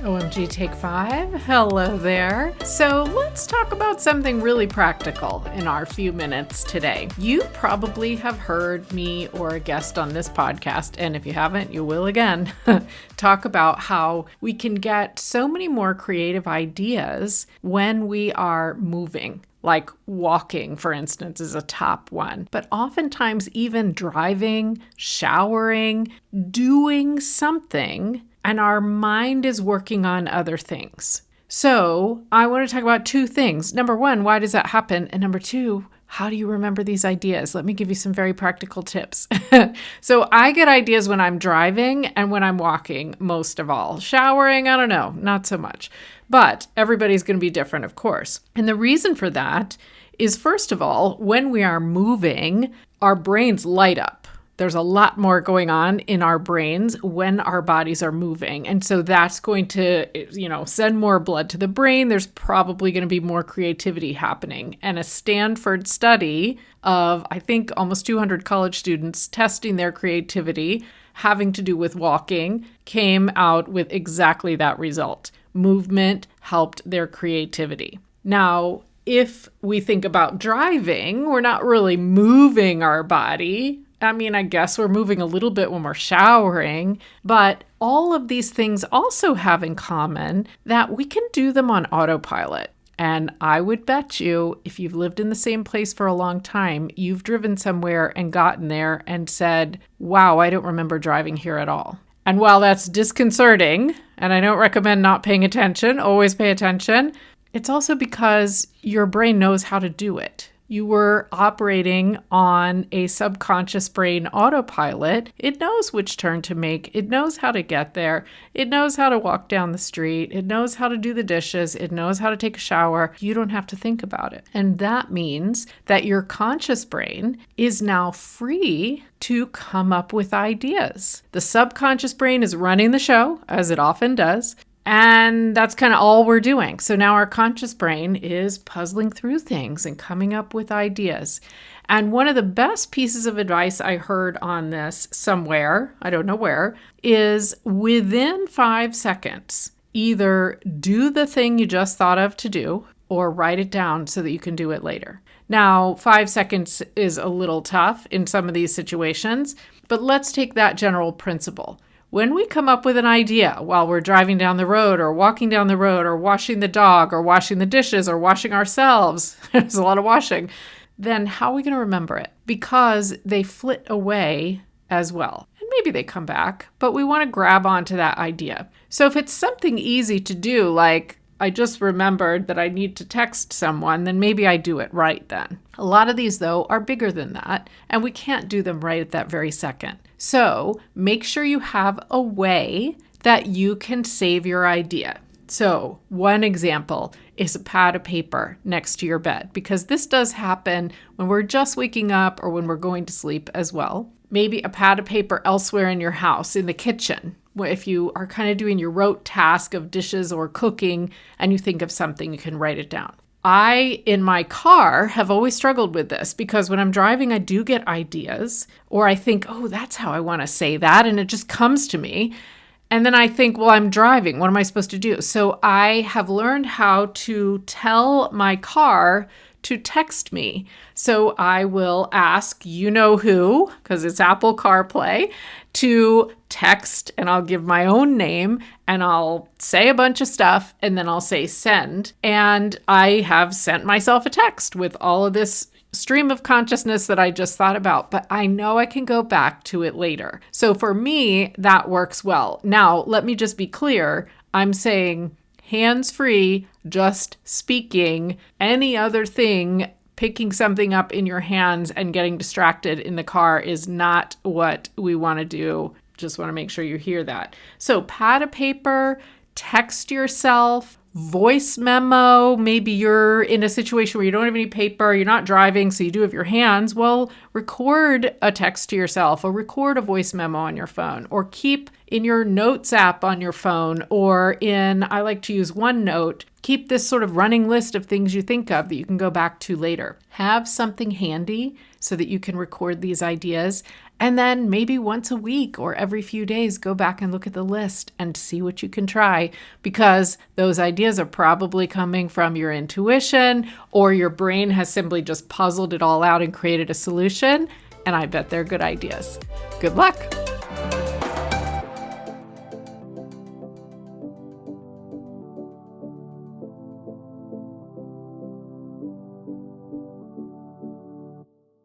OMG, take 5. Hello there. So let's talk about something really practical in our few minutes today. You probably have heard me or a guest on this podcast, and if you haven't, you will again, talk about how we can get so many more creative ideas when we are moving. Like walking, for instance, is a top one. But oftentimes even driving, showering, doing something, and our mind is working on other things. So I want to talk about two things. Number one, why does that happen? And number two, how do you remember these ideas? Let me give you some very practical tips. So I get ideas when I'm driving and when I'm walking, most of all. Showering, I don't know, not so much. But everybody's going to be different, of course. And the reason for that is, first of all, when we are moving, our brains light up. There's a lot more going on in our brains when our bodies are moving. And so that's going to, send more blood to the brain. There's probably going to be more creativity happening. And a Stanford study of, I think, almost 200 college students testing their creativity having to do with walking came out with exactly that result. Movement helped their creativity. Now, if we think about driving, we're not really moving our body. I mean, I guess we're moving a little bit when we're showering, but all of these things also have in common that we can do them on autopilot. And I would bet you, if you've lived in the same place for a long time, you've driven somewhere and gotten there and said, wow, I don't remember driving here at all. And while that's disconcerting, and I don't recommend not paying attention, always pay attention, it's also because your brain knows how to do it. You were operating on a subconscious brain autopilot. It knows which turn to make. It knows how to get there. It knows how to walk down the street. It knows how to do the dishes. It knows how to take a shower. You don't have to think about it. And that means that your conscious brain is now free to come up with ideas. The subconscious brain is running the show, as it often does. And that's kind of all we're doing. So now our conscious brain is puzzling through things and coming up with ideas. And one of the best pieces of advice I heard on this somewhere, I don't know where, is within 5 seconds, either do the thing you just thought of to do or write it down so that you can do it later. Now, 5 seconds is a little tough in some of these situations, but let's take that general principle. When we come up with an idea while we're driving down the road or walking down the road or washing the dog or washing the dishes or washing ourselves, there's a lot of washing, then how are we going to remember it? Because they flit away as well. And maybe they come back, but we want to grab onto that idea. So if it's something easy to do, like I just remembered that I need to text someone, then maybe I do it right then. A lot of these, though, are bigger than that, and we can't do them right at that very second. So make sure you have a way that you can save your idea. So one example is a pad of paper next to your bed, because this does happen when we're just waking up or when we're going to sleep as well. Maybe a pad of paper elsewhere in your house, in the kitchen, if you are kind of doing your rote task of dishes or cooking and you think of something, you can write it down. I, in my car, have always struggled with this because when I'm driving, I do get ideas, or I think, oh, that's how I want to say that, and it just comes to me. And then I think, well, I'm driving. What am I supposed to do? So I have learned how to tell my car to text me. So I will ask you know who, because it's Apple CarPlay, to text, and I'll give my own name and I'll say a bunch of stuff and then I'll say send. And I have sent myself a text with all of this stream of consciousness that I just thought about, but I know I can go back to it later. So for me, that works well. Now, let me just be clear. I'm saying hands-free, just speaking. Any other thing, picking something up in your hands and getting distracted in the car is not what we want to do. Just want to make sure you hear that. So pad of paper, text yourself, voice memo. Maybe you're in a situation where you don't have any paper, you're not driving, so you do have your hands. Well, record a text to yourself or record a voice memo on your phone, or keep in your notes app on your phone, or I like to use OneNote. keep this sort of running list of things you think of that you can go back to later. Have something handy so that you can record these ideas. And then maybe once a week or every few days, go back and look at the list and see what you can try, because those ideas are probably coming from your intuition, or your brain has simply just puzzled it all out and created a solution. And I bet they're good ideas. Good luck.